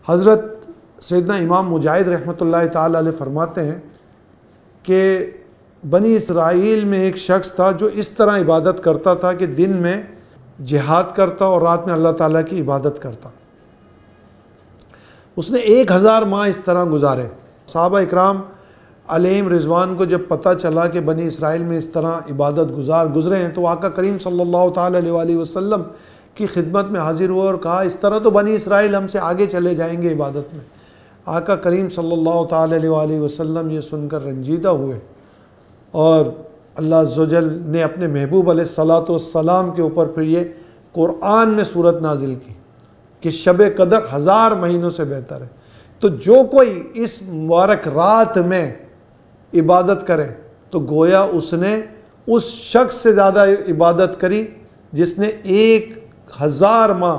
हज़रत सैयदना इमाम मुजाहिद रहमतुल्लाह ताला अलैह फरमाते हैं कि बनी इसराइल में एक शख्स था जो इस तरह इबादत करता था कि दिन में जिहाद करता और रात में अल्लाह ताला की इबादत करता। उसने 1000 माह इस तरह गुजारे। सहाबा इकराम अलैहिम रिज़वान को जब पता चला कि बनी इसराइल में इस तरह इबादत गुज़रे हैं तो आका करीम सल्लल्लाहु ताला अलैहि वसल्लम की खिदमत में हाजिर हुआ और कहा, इस तरह तो बनी इसराइल हमसे आगे चले जाएंगे इबादत में। आका करीम सल्लल्लाहु ताला अलैहि वसल्लम ये सुनकर रंजीदा हुए और अल्लाह अज़्ज़ व जल ने अपने महबूब अलैहिस्सलातु वस्सलाम के ऊपर फिर ये कुरान में सूरत नाजिल की कि शब कदर 1000 महीनों से बेहतर है। तो जो कोई इस मुबारक रात में इबादत करे तो गोया उसने उस शख्स से ज़्यादा इबादत करी जिसने 1000 माह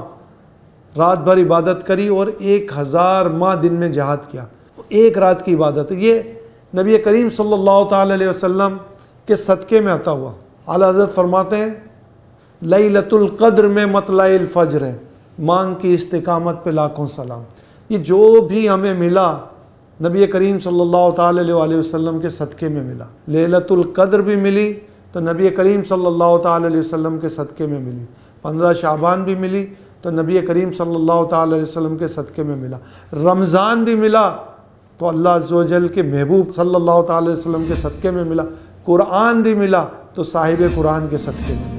रात भर इबादत करी और 1000 माह दिन में जिहाद किया। तो एक रात की इबादत, ये नबी करीम सल्लल्लाहु ताला अलैहि वसल्लम के सदक़े में आता हुआ। आला हज़रत फरमाते हैं, लैलतुल क़द्र में मतलाइल फ़ज्र है, मांग की इस्तिकामत पे लाखों सलाम। ये जो भी हमें मिला नबी करीम सल्लल्लाहु ताला अलैहि वसल्लम के सदक़े में मिला। लैलतुल क़द्र भी मिली तो नबी करीम सल्लल्लाहु ताला अलैहि वसल्लम के सदक़े में मिली। 15 शाबान भी मिली तो नबी करीम सल्लल्लाहु ताला अलैहि वसल्लम के सदक़े में मिला। रमज़ान भी मिला तो अल्लाह अज़्ज़ व जल के महबूब सल्लल्लाहु ताला अलैहि वसल्लम के सदक़े में मिला। कुरान भी मिला तो साहिब कुरान के सदक़े में।